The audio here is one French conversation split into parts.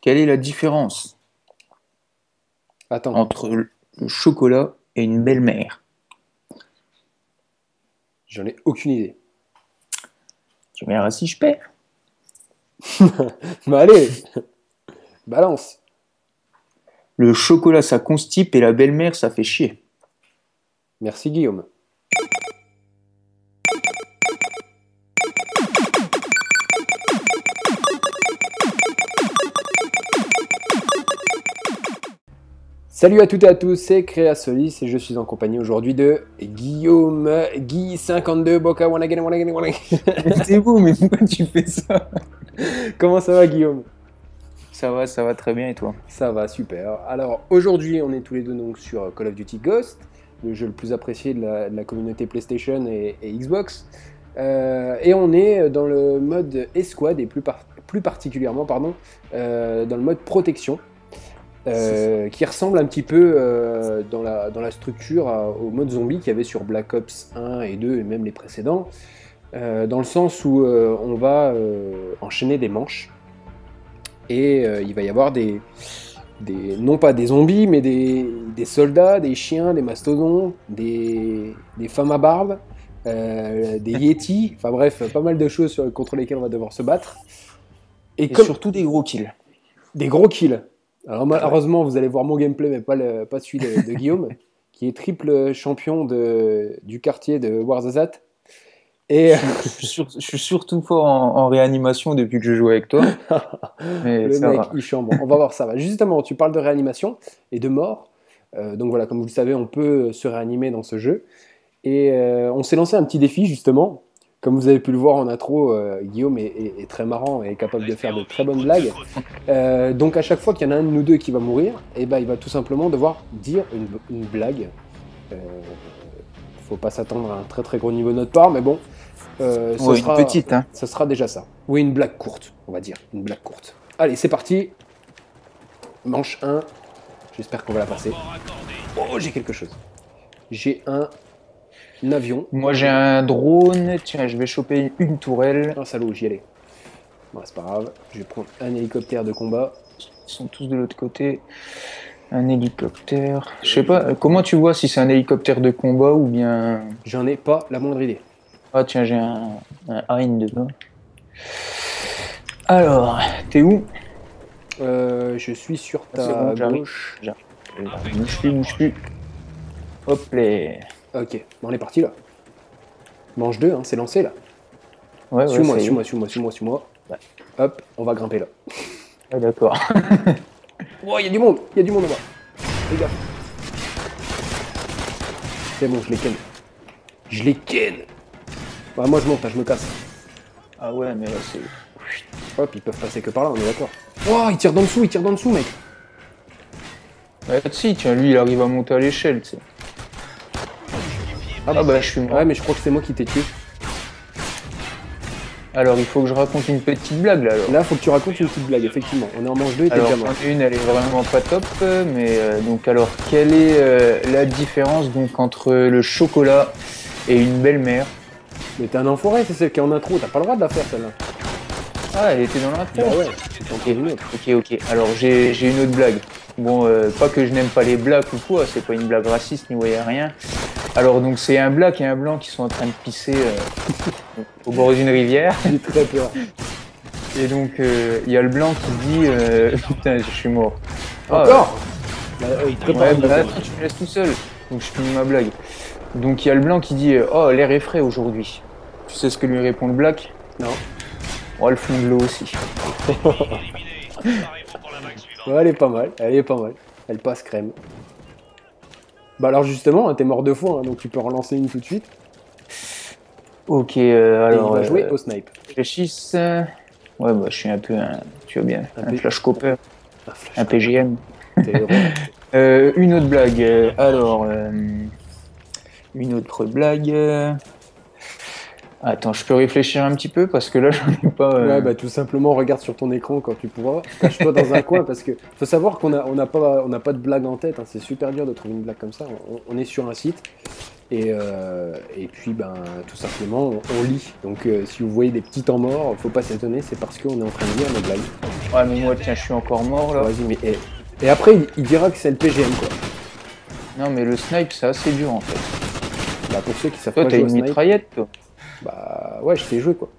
Quelle est la différence Attends, entre le chocolat et une belle-mère? j'en ai aucune idée. Tu verras si je perds. Bah allez, balance. Le chocolat, ça constipe et la belle-mère, ça fait chier. Merci Guillaume. Salut à toutes et à tous, c'est Créasolis et je suis en compagnie aujourd'hui de Guillaume, Guy52, Boca, wanna get it, wanna get it, wanna get it. C'est vous, mais pourquoi tu fais ça? Comment ça va Guillaume? Ça va très bien et toi? Ça va, super. Alors aujourd'hui on est tous les deux donc sur Call of Duty Ghost, le jeu le plus apprécié de la communauté PlayStation et Xbox. Et on est dans le mode escouade et plus particulièrement dans le mode protection. Qui ressemble un petit peu dans la structure au mode zombie qu'il y avait sur Black Ops 1 et 2 et même les précédents, dans le sens où on va enchaîner des manches et il va y avoir non pas des zombies mais des soldats, des chiens, des mastodons, des femmes à barbe, des yétis, enfin bref, pas mal de choses contre lesquelles on va devoir se battre. Et surtout des gros kills. Des gros kills. Alors malheureusement, vous allez voir mon gameplay, mais pas celui de Guillaume, qui est triple champion du quartier de Warzazat. Et Je suis surtout fort en réanimation depuis que je joue avec toi. Mais le ça mec, va. il chambre. On va voir ça va. Justement, tu parles de réanimation et de mort. Donc voilà, comme vous le savez, on peut se réanimer dans ce jeu. Et on s'est lancé un petit défi, justement. Comme vous avez pu le voir en intro, Guillaume est très marrant et est capable de faire de très bonnes blagues. Donc à chaque fois qu'il y en a un de nous deux qui va mourir, et ben, il va tout simplement devoir dire une blague. Faut pas s'attendre à un très très gros niveau de notre part, mais bon, Ouais, une petite, hein. ce sera déjà ça. Oui, une blague courte, on va dire. Une blague courte. Allez, c'est parti. Manche 1. J'espère qu'on va la passer. Oh, j'ai quelque chose. J'ai un avion. Moi j'ai un drone, tiens, je vais choper une tourelle. Un salaud, j'y allais. Bon, c'est pas grave. Je vais prendre un hélicoptère de combat. Ils sont tous de l'autre côté. Un hélicoptère. Je sais pas, comment tu vois si c'est un hélicoptère de combat ou bien. J'en ai pas la moindre idée. Ah tiens, j'ai un Harine dedans. Alors, t'es où? Je suis sur C'est ta bon, j'arrive. gauche. Bouge plus. Hop là. Ok, bon, on est parti là. Manche 2, hein, c'est lancé là. Ouais, Suis-moi, ça y est. suis-moi. Ouais. Hop, on va grimper là. Ouais, d'accord. Oh, il y a du monde en bas. Les gars. C'est bon, je les ken. Je les ken. Bah, moi je monte, hein, je me casse. Ah ouais, mais là c'est. Hop, ils peuvent passer que par là, on est d'accord. Oh, il tire d'en dessous, mec. Ouais, si, tiens, lui il arrive à monter à l'échelle, tu sais. Ah bah je suis mort. Ouais, mais je crois que c'est moi qui t'ai tué. Alors il faut que je raconte une petite blague là alors. Là, faut que tu racontes une petite blague, effectivement. On est en manche 2 et t'es Alors déjà mort. j'en ai une, elle est vraiment pas top, mais donc alors quelle est la différence donc entre le chocolat et une belle-mère? Mais t'es un enfoiré, c'est celle qui est en intro, t'as pas le droit de la faire celle-là. Ah, elle était dans l'intro. Bah ouais, c'est en une autre. Ok. Alors j'ai une autre blague. Bon, pas que je n'aime pas les blagues ou quoi, c'est pas une blague raciste ni ouais, rien. Alors donc c'est un black et un blanc qui sont en train de pisser au bord d'une rivière. J'ai très peur. Et donc il y a le blanc qui dit putain, je suis mort. Encore bah, il prépare Ouais, le bah deuxième. attends, tu me laisses tout seul. Donc je finis ma blague. Donc il y a le blanc qui dit oh, l'air est frais aujourd'hui. Tu sais ce que lui répond le black? Non. Oh, le fond de l'eau aussi. Ouais, elle est pas mal, Elle passe crème. Bah alors justement, hein, t'es mort 2 fois, hein, donc tu peux en relancer une tout de suite. Ok, Et alors il va jouer au snipe. réfléchisse. Ouais, bah je suis un peu un. Tu vois bien, un P- flash copper, Ah, flash. un PGM. T'es heureux. Une autre blague. Une autre blague. Attends, je peux réfléchir un petit peu parce que là, j'en ai pas. Ouais, bah tout simplement, regarde sur ton écran quand tu pourras. Cache-toi dans un coin parce que faut savoir qu'on n'a pas de blague en tête. Hein, c'est super dur de trouver une blague comme ça. On est sur un site Et puis, ben, tout simplement, on lit. Donc, si vous voyez des petits temps morts, faut pas s'étonner, c'est parce qu'on est en train de lire nos blagues. Ouais, mais moi, tiens, je suis encore mort là. Vas-y, mais et après, il dira que c'est le PGM, quoi. Non, mais le snipe, c'est assez dur en fait. Bah, pour ceux qui savent Toi, pas t'as jouer au une snipe, mitraillette, toi. bah ouais, je sais jouer, quoi.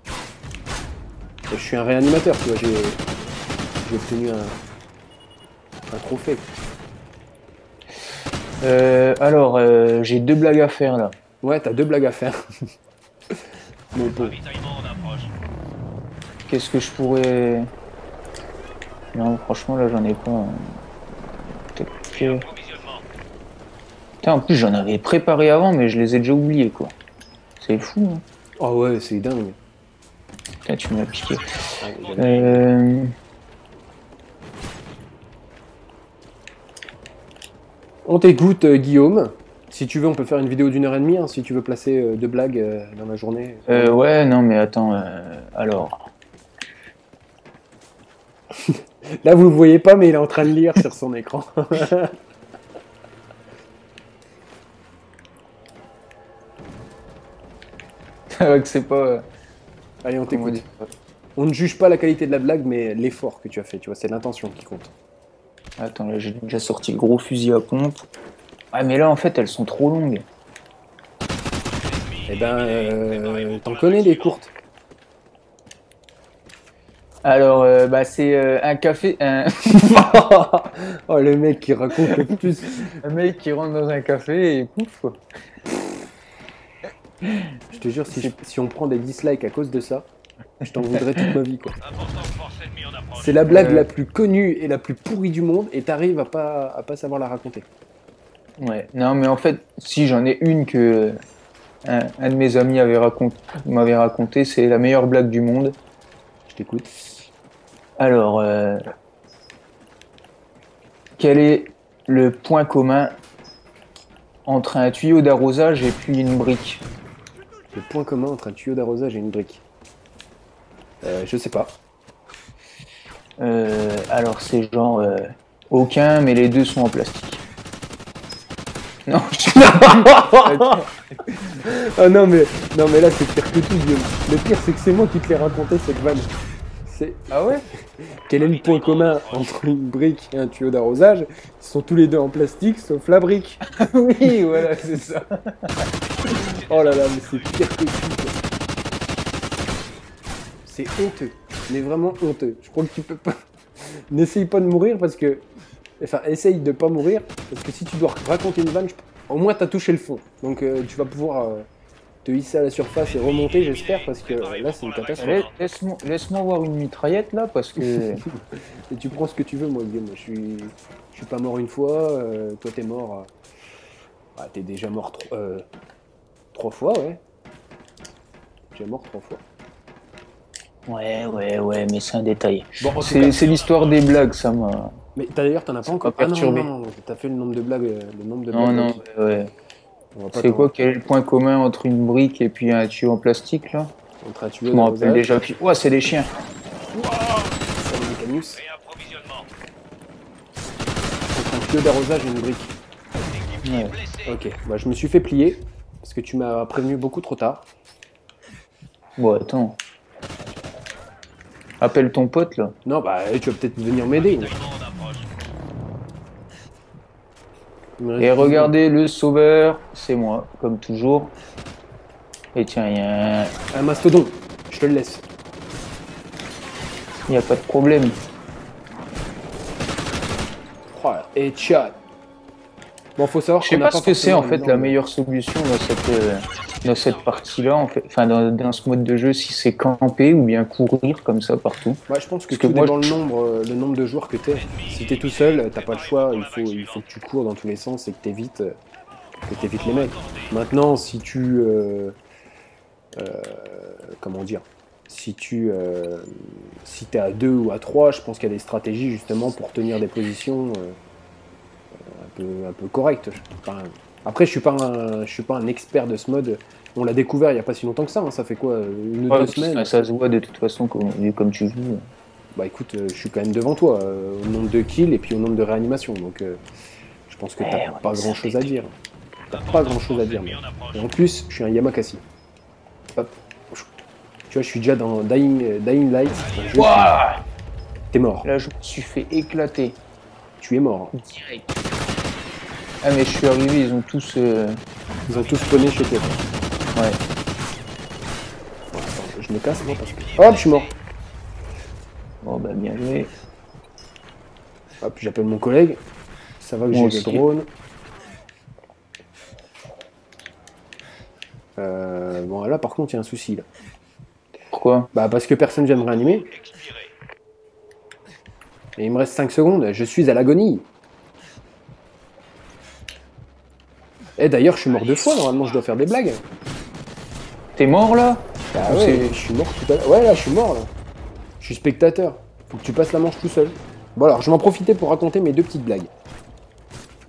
Et je suis un réanimateur, tu vois, j'ai obtenu un trophée. Alors, j'ai 2 blagues à faire là. Ouais, t'as 2 blagues à faire. Mon pauvre. Qu'est-ce que je pourrais... Non, franchement, là, j'en ai pas. Peut-être que... Putain, en plus, j'en avais préparé avant, mais je les ai déjà oubliés, quoi. C'est fou, hein. Oh ouais, c'est dingue. Putain, tu m'as piqué. Ouais, on t'écoute, Guillaume. Si tu veux, on peut faire une vidéo d'1h30, hein, si tu veux placer 2 blagues dans la journée. Ouais, non, mais attends, alors... Là, vous le voyez pas, mais il est en train de lire sur son écran. c'est pas... Allez, on comment t'écoute. dire. On ne juge pas la qualité de la blague, mais l'effort que tu as fait, tu vois, c'est l'intention qui compte. Attends, là, j'ai déjà sorti le gros fusil à pompe. Ah, mais là, en fait, elles sont trop longues. Eh ben, t'en connais des courtes. Alors, bah, c'est un café... Oh, le mec qui raconte le plus. Un mec qui rentre dans un café et pouf, quoi. Je te jure, si on prend des dislikes à cause de ça, je t'en voudrais toute ma vie, quoi. C'est la blague la plus connue et la plus pourrie du monde, et t'arrives à pas savoir la raconter. Ouais, non, mais en fait, si j'en ai une que un de mes amis m'avait raconté, c'est la meilleure blague du monde. Je t'écoute. Alors, quel est le point commun entre un tuyau d'arrosage et puis une brique? Le point commun entre un tuyau d'arrosage et une brique. Je sais pas. Alors, c'est genre aucun, mais les deux sont en plastique. Non, Ah non mais là c'est pire que tout, Guillaume. Le pire c'est que c'est moi qui te l'ai raconté cette vanne. C'est Ah ouais? quel est le point commun entre une brique et un tuyau d'arrosage? Ils sont tous les deux en plastique sauf la brique. Oui, voilà, c'est ça. Oh là là, mais c'est pire que tout, quoi. C'est honteux, mais vraiment honteux. Je crois que tu peux pas. N'essaye pas de mourir parce que. Enfin, essaye de pas mourir parce que si tu dois raconter une vanne, au moins t'as touché le fond. Donc tu vas pouvoir te hisser à la surface et remonter, j'espère, parce que là c'est une catastrophe. Laisse-moi voir une mitraillette là, parce que. Et tu prends ce que tu veux, moi, Guillaume. Je suis pas mort une fois, toi t'es mort. T'es déjà mort 3 fois, ouais. J'ai mort 3 fois. Ouais, mais c'est un détail. Bon, en tout cas- C'est l'histoire des blagues, ça m'a. Mais d'ailleurs, t'en as pas encore. Pas perturbé. Non, t'as fait le nombre de blagues. Le nombre de Non, blagues. non, ouais. On va pas C'est t'en- quoi, quel est le point commun entre une brique et puis un tuyau en plastique là? Entre un Je tuyau m'en rappelle d'arrosage. déjà plus. Ouais, c'est des chiens. Salut, Canus. Entre un tuyau d'arrosage et une brique. Ouais. Ok, bah, je me suis fait plier parce que tu m'as prévenu beaucoup trop tard. Bon, attends. Appelle ton pote là. Non, bah tu vas peut-être venir m'aider. Et regardez, le sauveur, c'est moi, comme toujours. Et tiens, Un mastodon, je te le laisse. y a pas de problème. Oh, et chat. Bon, faut savoir Je sais qu'on n'a pas ce que c'est forcément en fait le la nom. meilleure solution dans cette partie-là, en fait. Enfin, dans ce mode de jeu, si c'est camper ou bien courir comme ça partout. Ouais, je pense que Parce que tout moi, dépend le nombre de joueurs que t'es. Si t'es tout seul, t'as pas le choix, il faut que tu cours dans tous les sens et que t'évites les mecs. Maintenant, si tu... comment dire? Si t'es à 2 ou à 3, je pense qu'il y a des stratégies justement pour tenir des positions un peu correctes. Enfin, après, je suis pas un expert de ce mode. On l'a découvert il y a pas si longtemps que ça. Hein. Ça fait quoi, 1 ou 2 semaines? Ça se voit de toute façon comme tu joues. Bah écoute, je suis quand même devant toi, au nombre de kills et puis au nombre de réanimations. Donc je pense que t'as pas grand chose à dire. t'as pas grand chose à dire. Mais... Et en plus, je suis un Yamakasi. Hop. Tu vois, je suis déjà dans Dying Light. T'es mort. Là, je me suis fait éclater. Tu es mort. Direct. Ah, mais je suis arrivé, ils ont tous... Ils ont tous spawné chez toi. Ouais. Bon, attends, je me casse, moi, parce que... Hop, je suis mort. Bon, bah, bien joué. Hop, j'appelle mon collègue. Ça va que j'ai le drone. Bon, là, par contre, il y a un souci, là. Pourquoi? Bah, parce que personne vient me réanimer. Et il me reste 5 secondes, je suis à l'agonie. Et d'ailleurs, je suis mort 2 fois, normalement, je dois faire des blagues. T'es mort, là? Bah ouais, je suis mort tout à l'heure. Ouais, là, je suis mort, là. Je suis spectateur. Faut que tu passes la manche tout seul. Bon, alors, je vais m'en profiter pour raconter mes 2 petites blagues.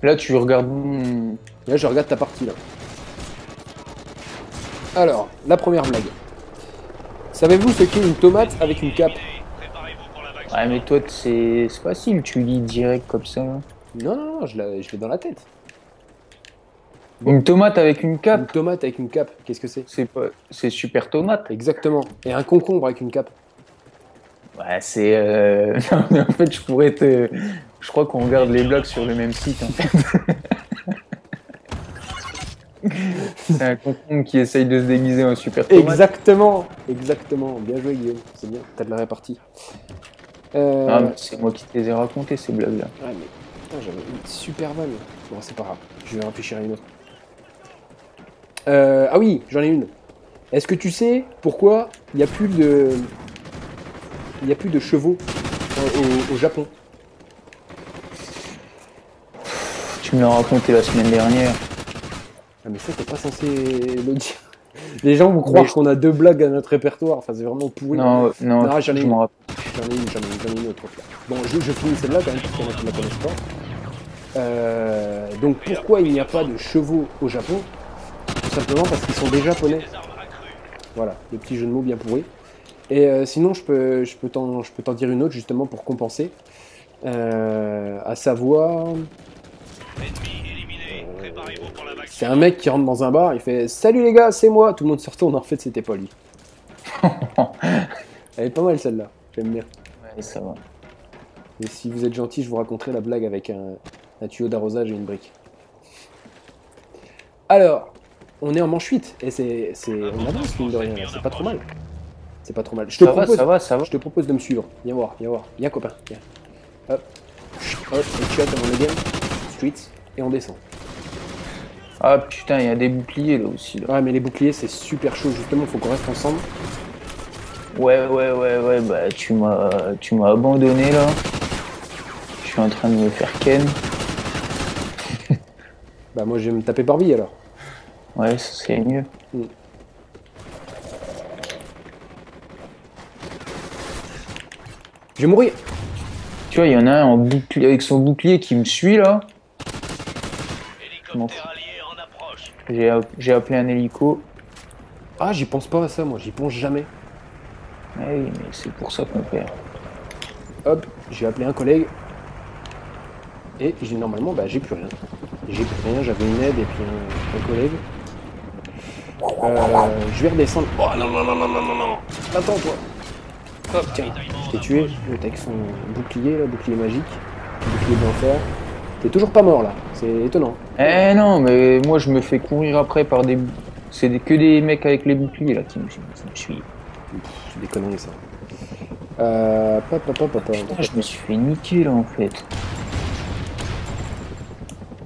Là, tu regardes... Là, je regarde ta partie, là. Alors, la première blague. Savez-vous ce qu'est une tomate avec une cape? Ouais, mais toi, c'est facile, tu lis direct comme ça. Non, non, non, je l'ai dans la tête. Une tomate avec une Une cape? tomate avec une cape, qu'est-ce que c'est? C'est super tomate. Exactement. Et un concombre avec une cape. Ouais, c'est... Non, mais en fait, je pourrais te... Je crois qu'on regarde les blagues sur le même site, en fait. C'est un concombre qui essaye de se déguiser en super tomate. Exactement, exactement. Bien joué, Guillaume. C'est bien, t'as de la répartie. Ah, mais c'est moi qui te les ai racontés, ces blagues-là. Ouais, mais putain, j'avais une super vanne. Bon, c'est pas grave, je vais réfléchir à une autre. Ah oui, j'en ai une. Est-ce que tu sais pourquoi il n'y a plus de... Il n'y a plus de chevaux au Japon? Tu me l'as raconté la semaine dernière. Ah mais ça, t'es pas censé le dire. Les gens vont croire qu'on a 2 blagues à notre répertoire. Enfin, c'est vraiment pourri. Non, non, Non, j'en ai je une. m'en rappelle. J'en ai une autre. Bon, je finis celle-là quand même pour qu'il y en a qui ne la connaissent pas. Donc pourquoi il n'y a pas de chevaux au Japon? Tout simplement parce qu'ils sont des japonais. Voilà, le petit jeu de mots bien pourri. Et sinon, je peux t'en dire une autre justement pour compenser. À savoir... c'est un mec qui rentre dans un bar, il fait « Salut les gars, c'est moi !» Tout le monde se retourne, en fait c'était pas lui. Elle est pas mal celle-là, j'aime bien. Ouais, ça va. Et si vous êtes gentil, je vous raconterai la blague avec un tuyau d'arrosage et une brique. Alors, on est en manche 8, et on avance mine de rien, c'est pas trop mal. C'est pas trop mal. Je te propose de me suivre. Viens voir, viens voir. Viens copain, viens. Hop, hop, on shot avant le game. Streets, et on descend. Ah putain, il y a des boucliers là aussi. Là. Ouais, mais les boucliers, c'est super chaud, justement, faut qu'on reste ensemble. Ouais, bah tu m'as abandonné là. Je suis en train de me faire ken. Bah moi, je vais me taper Barbie alors. Ouais, ça c'est mieux. Je vais mourir. Tu vois, il y en a un en bouclier, avec son bouclier qui me suit là. J'ai appelé un hélico. Ah, j'y pense pas à ça, moi, j'y pense jamais. Ouais, oui, mais c'est pour ça qu'on perd. Hop, j'ai appelé un collègue. Et j'ai normalement, bah j'ai plus rien. J'ai plus rien, j'avais une aide et puis un collègue. Je vais redescendre. Oh non, non, non, non, non, non, non. Attends, toi. Hop, tiens, je t'ai tué. L'autre avec son bouclier, là, bouclier magique. Bouclier d'enfer. T'es toujours pas mort, là. C'est étonnant. Eh non, mais moi je me fais courir après par des... que des mecs avec les boucliers, là, qui me suivent. C'est des conneries, ça. Je me suis fait niquer, là, en fait.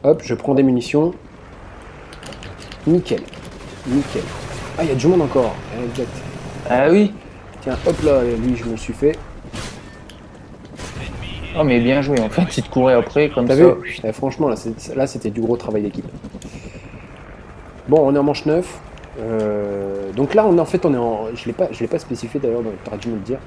Hop, je prends des munitions. Nickel. Nickel. Ah, il y a du monde encore. Exact. Ah oui. Tiens, hop là, lui, je me suis fait. Oh, mais bien joué, en fait, il te courait après, comme ça. T'as vu franchement, là, c'était du gros travail d'équipe. Bon, on est en manche 9. Donc là, en fait, on est en... Je l'ai pas spécifié, d'ailleurs, t'aurais dû me le dire.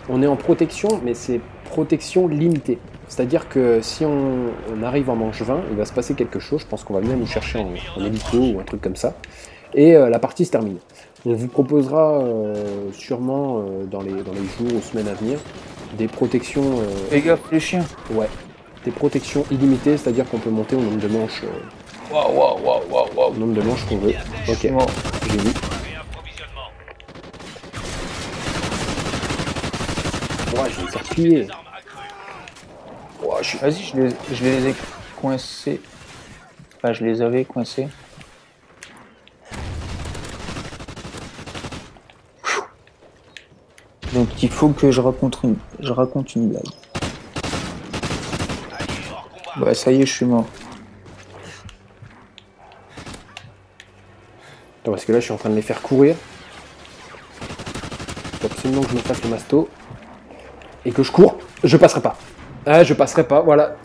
On est en protection, mais c'est protection limitée. C'est-à-dire que si on arrive en manche 20, il va se passer quelque chose. Je pense qu'on va venir nous chercher en hélico ou un truc comme ça. Et la partie se termine. On vous proposera sûrement dans les jours ou semaines à venir des protections... Fais gaffe les chiens. Ouais, des protections illimitées, c'est-à-dire qu'on peut monter au nombre de manches Waouh, waouh, waouh, waouh, waouh. Le nombre de manches qu'on veut. Ok, Bon. j'ai vu. Ouais, je vais me faire plier. Ouais, Vas-y, je les ai coincés. Enfin, je les avais coincés. Donc il faut que je raconte une blague. Bah ça y est, je suis mort. Attends, parce que là, je suis en train de les faire courir. Il faut absolument que je me fasse le masto. Et que je cours. Je passerai pas. Ah, je passerai pas, voilà.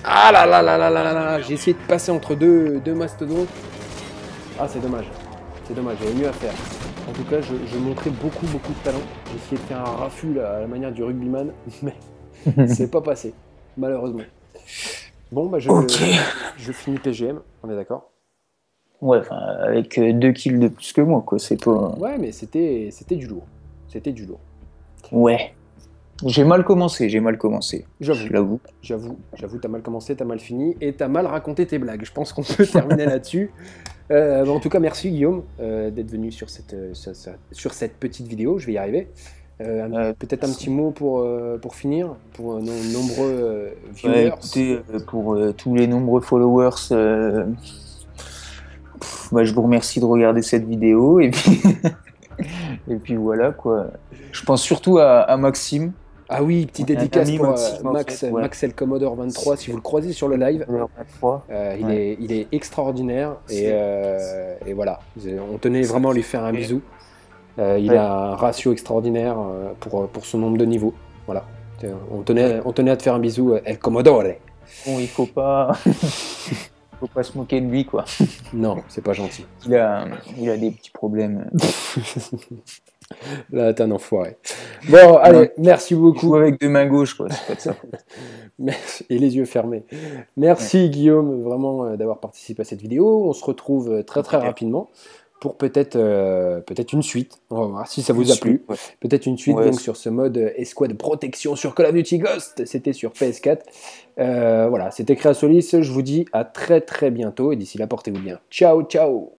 Ah là là là là là là là. J'ai essayé de passer entre deux mastodontes. Ah, c'est dommage. C'est dommage, j'avais mieux à faire. En tout cas, je montrais beaucoup de talent. J'ai essayé de faire un raffut là, à la manière du rugbyman, mais c'est pas passé, malheureusement. Bon, bah je finis PGM, on est d'accord? Ouais, enfin, avec 2 kills de plus que moi, quoi. C'est pas. Ouais, mais c'était du lourd. C'était du lourd. Ouais. J'ai mal commencé, je l'avoue. J'avoue, t'as mal commencé, t'as mal fini, et t'as mal raconté tes blagues. Je pense qu'on peut terminer là-dessus. En tout cas, merci Guillaume d'être venu sur cette petite vidéo. Je vais y arriver. Peut-être un petit mot pour finir, pour nos nombreux viewers. Écoutez, pour tous les nombreux followers, bah, je vous remercie de regarder cette vidéo. Et puis, et puis voilà, quoi. Je pense surtout à Maxime. Ah oui, petite dédicace pour Maxime, Max, en fait, ouais. Max El Commodore 23, si vous le croisez sur le live. Il est extraordinaire et voilà, on tenait vraiment à lui faire un bisou. Il a un ratio extraordinaire pour son nombre de niveaux. Voilà, on tenait à te faire un bisou, El Commodore. Bon, il faut pas se moquer de lui, quoi. Non, c'est pas gentil. Il a des petits problèmes. Là, t'es un enfoiré. Bon, allez, merci beaucoup. Il joue avec 2 mains gauches, quoi. C'est pas de sa faute. Merci. Et les yeux fermés. Merci Guillaume, vraiment, d'avoir participé à cette vidéo. On se retrouve très rapidement pour peut-être une suite. On va voir si ça vous a plu. Ouais. Peut-être une suite donc sur ce mode escouade protection sur Call of Duty Ghost. C'était sur PS4. Voilà, c'était Créasolis. Je vous dis à très bientôt et d'ici là, portez-vous bien. Ciao, ciao.